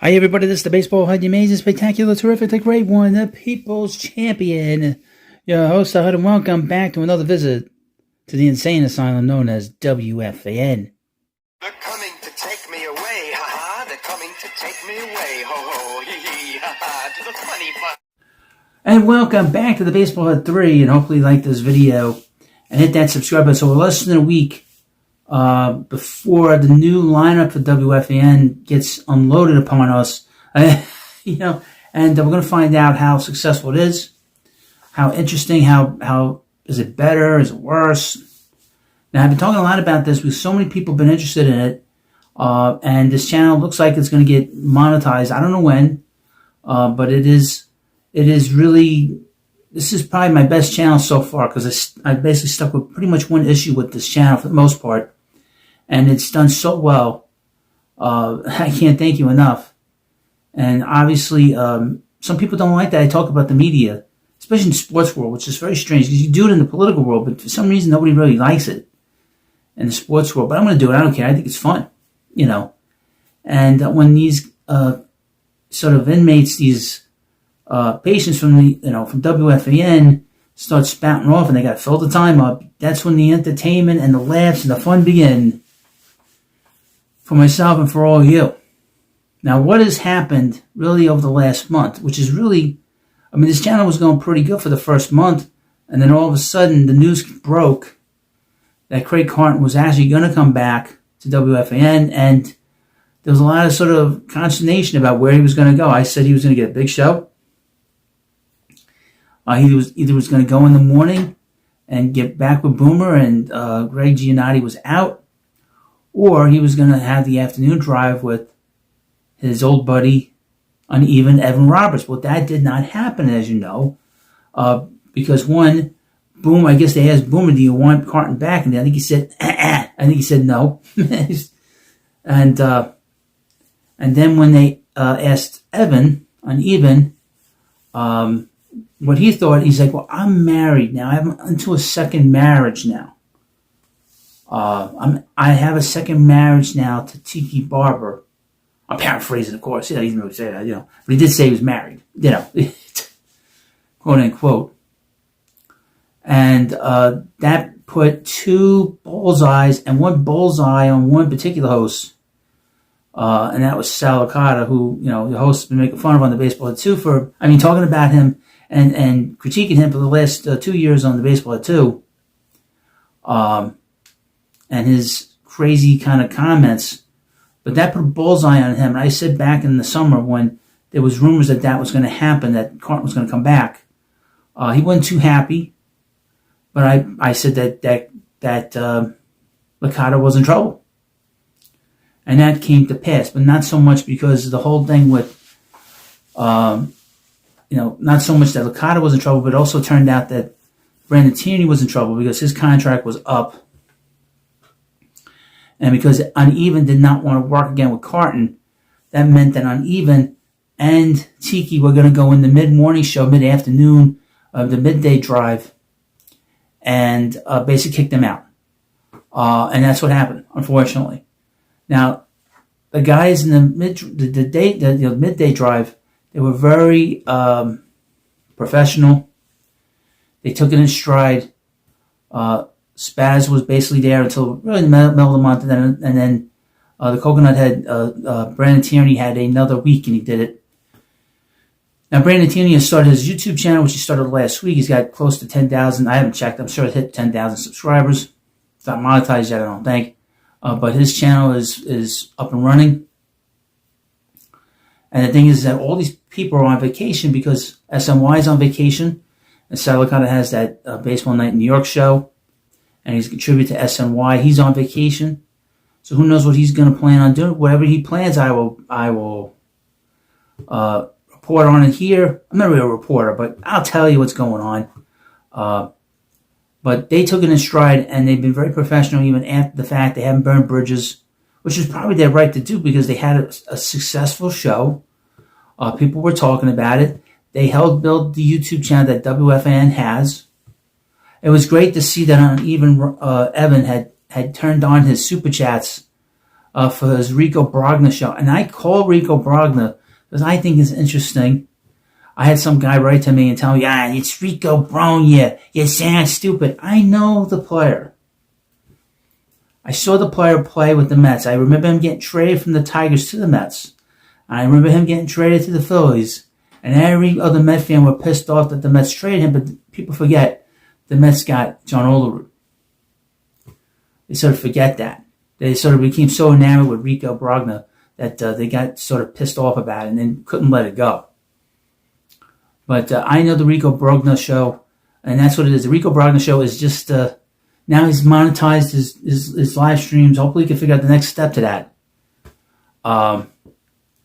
Hi everybody, this is the Baseball HUD, the amazing, spectacular, terrific, the great one, the People's Champion. Your host, HUD, and welcome back to another visit to the insane asylum known as WFAN. They're coming to take me away, ha-ha, they're coming to take me away, ho-ho, hee-hee, ha-ha, to the funny fun. And welcome back to the Baseball HUD 3, and hopefully you like this video, and hit that subscribe button. So we're less than a week before the new lineup for WFAN gets unloaded upon us, and we're going to find out how successful it is, how interesting, how is it better, is it worse? Now, I've been talking a lot about this because so many people have been interested in it, and this channel looks like it's going to get monetized. I don't know when, but it is really, this is probably my best channel so far because I basically stuck with pretty much one issue with this channel for the most part. And it's done so well. I can't thank you enough. And obviously, some people don't like that I talk about the media, especially in the sports world, which is very strange because you do it in the political world, but for some reason, nobody really likes it in the sports world. But I'm going to do it. I don't care. I think it's fun, And when these sort of inmates, these patients from from WFAN start spouting off and they got to fill the time up, that's when the entertainment and the laughs and the fun begin. For myself and for all of you. Now, what has happened really over the last month, which is really, this channel was going pretty good for the first month, and then all of a sudden the news broke that Carton was actually going to come back to WFAN, and there was a lot of sort of consternation about where he was going to go. I said he was going to get a big show. He was going to go in the morning and get back with Boomer, and Greg Giannotti was out. Or he was going to have the afternoon drive with his old buddy, Uneven Evan Roberts. Well, that did not happen, as you know, because Boom, I guess they asked Boomer, do you want Carton back? And I think he said, I think he said no. and then when they asked Evan, Uneven, what he thought, he's like, well, I'm married now. I'm into a second marriage now. I have a second marriage now to Tiki Barber. I'm paraphrasing, of course. He didn't really say that, But he did say he was married, quote unquote. And that put two bullseyes and one bullseye on one particular host. And that was Sal Licata, who, the host has been making fun of on the Baseball Head 2 talking about him and critiquing him for the last 2 years on the Baseball Head 2. And his crazy kind of comments, but that put a bullseye on him. And I said back in the summer when there was rumors that was going to happen, that Carton was going to come back, he wasn't too happy. But I said that Licata was in trouble, and that came to pass. But not so much because the whole thing with, not so much that Licata was in trouble, but it also turned out that Brandon Tierney was in trouble because his contract was up. And because Uneven did not want to work again with Carton, that meant that Uneven and Tiki were going to go in the mid-morning show, mid-afternoon, the midday drive, and basically kick them out. And that's what happened, unfortunately. Now, the guys in the midday drive, they were very professional. They took it in stride. Spaz was basically there until really the middle of the month, and then the Coconut Head, Brandon Tierney, had another week, and he did it. Now, Brandon Tierney has started his YouTube channel, which he started last week. He's got close to 10,000. I haven't checked. I'm sure it hit 10,000 subscribers. It's not monetized yet, I don't think. But his channel is up and running. And the thing is that all these people are on vacation because SNY is on vacation, and Sal Licata has that Baseball Night in New York show. And he's contributed to SNY. He's on vacation, so who knows what he's going to plan on doing. Whatever he plans, I will report on it here. I'm not really a reporter, but I'll tell you what's going on. But they took it in stride, and they've been very professional even after the fact. They haven't burned bridges, which is probably their right to do because they had a successful show. People were talking about it. They helped build the YouTube channel that WFAN has. It was great to see that even Evan had turned on his super chats for his Rico Brogna show. And I call Rico Brogna because I think it's interesting. I had some guy write to me and tell me, it's Rico Brogna. You sound stupid. I know the player. I saw the player play with the Mets. I remember him getting traded from the Tigers to the Mets. I remember him getting traded to the Phillies. And every other Met fan were pissed off that the Mets traded him, but people forget the Mets got John Olerud. They sort of forget that. They sort of became so enamored with Rico Brogna that they got sort of pissed off about it and then couldn't let it go. But I know the Rico Brogna show, and that's what it is. The Rico Brogna show is just, now he's monetized his live streams. Hopefully he can figure out the next step to that.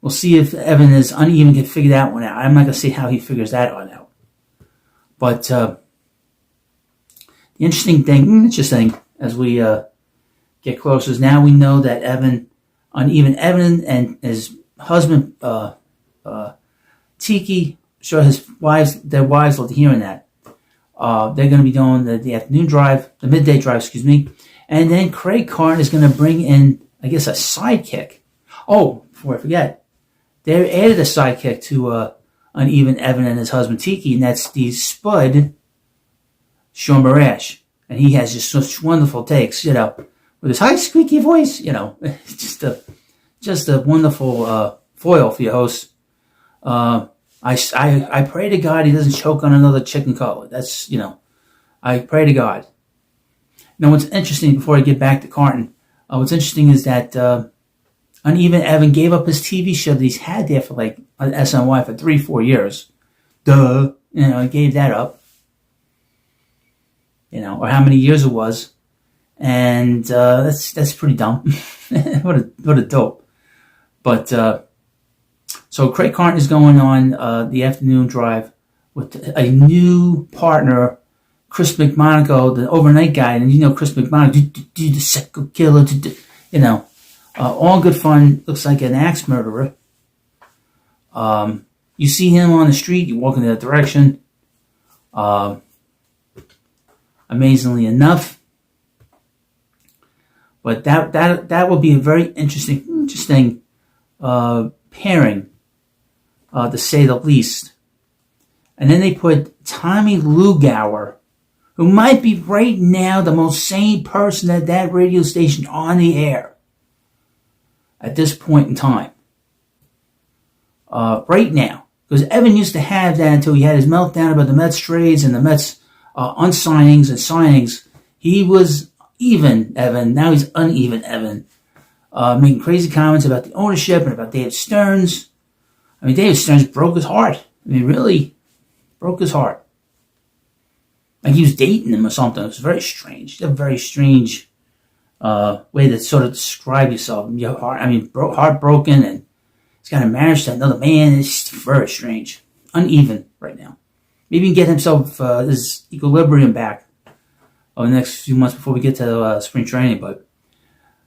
We'll see if Evan is uneven can figure that one out. I'm not going to see how he figures that one out. But the interesting thing, as we get closer, is now we know that Uneven Evan and his husband, Tiki, sure their wives love hearing that. They're going to be doing the afternoon drive, the midday drive, and then Craig Carton is going to bring in, I guess, a sidekick. Oh, before I forget, they added a sidekick to Uneven Evan and his husband Tiki, and that's the Spud, Sean Barash, and he has just such wonderful takes, with his high squeaky voice, just a wonderful foil for your host. I pray to God he doesn't choke on another chicken cutlet. That's, I pray to God. Now, what's interesting, before I get back to Carton, what's interesting is that Uneven Evan gave up his TV show that he's had there for like SNY for 3-4 years. Duh. He gave that up. Or how many years it was. And that's pretty dumb. What a dope. But so Craig Carton is going on the afternoon drive with a new partner, Chris McMonagle, the overnight guy. And Chris McMonagle, the psycho killer, all good fun. Looks like an axe murderer. You see him on the street, you walk in that direction. Amazingly enough. But that will be a very interesting pairing, to say the least. And then they put Tommy Lugauer, who might be right now the most sane person at that radio station on the air at this point in time. Right now. Because Evan used to have that until he had his meltdown about the Mets trades and the Mets unsignings and signings. He was even Evan. Now he's uneven Evan. Making crazy comments about the ownership and about David Stearns. David Stearns broke his heart. Really broke his heart. Like he was dating him or something. It was very strange. A very strange way to sort of describe yourself. Your heart, heartbroken, and he's got a marriage to another man. It's just very strange. Uneven right now. Maybe he can get himself his equilibrium back over the next few months before we get to spring training. But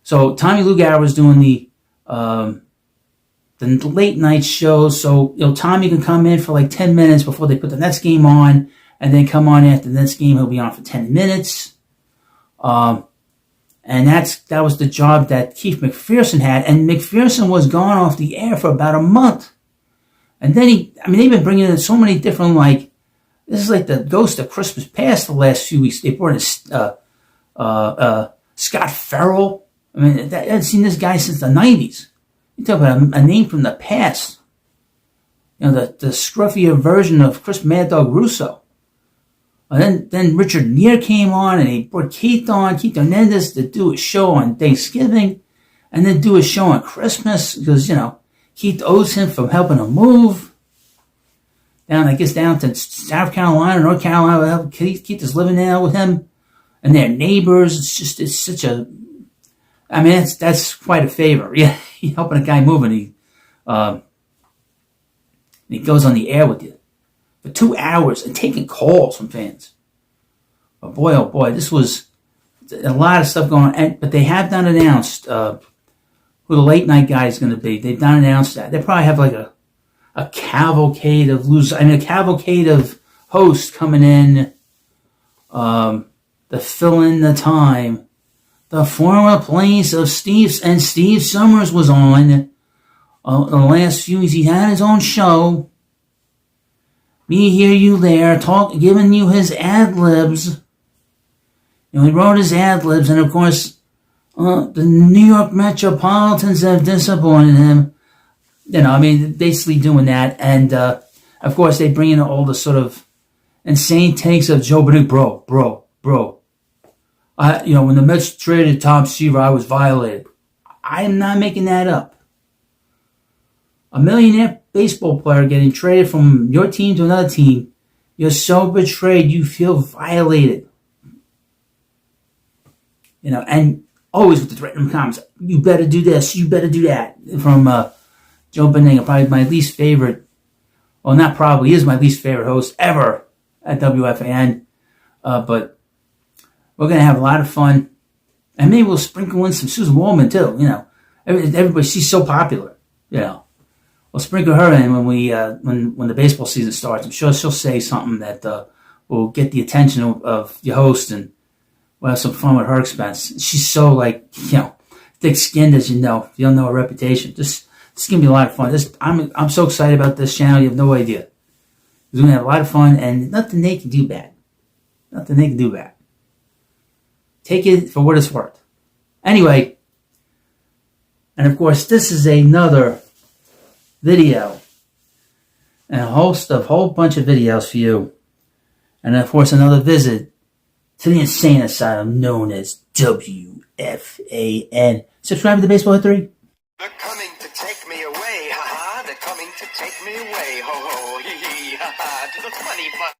so Tommy Lugauer was doing the late night show. So Tommy can come in for like 10 minutes before they put the next game on, and then come on after the next game. He'll be on for 10 minutes. And that was the job that Keith McPherson had, and McPherson was gone off the air for about a month. And then they've been bringing in so many different, this is like the ghost of Christmas Past the last few weeks. They brought in Scott Farrell. I haven't seen this guy since the 90s. You talk about a name from the past. The scruffier version of Chris Mad Dog Russo. Then Richard Neer came on, and he brought Keith Hernandez to do a show on Thanksgiving, and then do a show on Christmas, because, Keith owes him for helping him move down to South Carolina, North Carolina. Keith is living there with him, and they're neighbors. It's such a, that's quite a favor. Yeah, he's helping a guy move, and he goes on the air with you for 2 hours and taking calls from fans. But boy, oh boy, this was a lot of stuff going on. But they have not announced who the late night guy is going to be. They've not announced that. They probably have like a cavalcade of a cavalcade of hosts coming in to fill in the time the former place of Steve Summers was on. The last few weeks, he had his own show. Me Here, You There, giving you his ad-libs. He wrote his ad-libs, and of course, the New York Metropolitans have disappointed him. Basically doing that. And, of course, they bring in all the sort of insane takes of Joe Biden, bro. When the Mets traded Tom Seaver, I was violated. I am not making that up. A millionaire baseball player getting traded from your team to another team, you're so betrayed, you feel violated. And always with the threatening comments, you better do this, you better do that. From Joe Biden, probably my least favorite, well, not probably, is my least favorite host ever at WFAN. But we're going to have a lot of fun. And maybe we'll sprinkle in some Susan Waldman, too. Everybody, she's so popular. We'll sprinkle her in when the baseball season starts. I'm sure she'll say something that will get the attention of your host, and we'll have some fun with her expense. She's so thick-skinned, as you know. You don't know her reputation. This is gonna be a lot of fun. I'm so excited about this channel. You have no idea. We're gonna have a lot of fun, and nothing they can do bad. Nothing they can do bad. Take it for what it's worth. Anyway, and of course, this is another video, and a whole bunch of videos for you, and of course another visit to the insane asylum known as WFAN. Subscribe to the Baseball Hit 3. They're coming to take me away, ha ha. They're coming to take me away, ho ho, hee hee, ha ha. To the funny fun.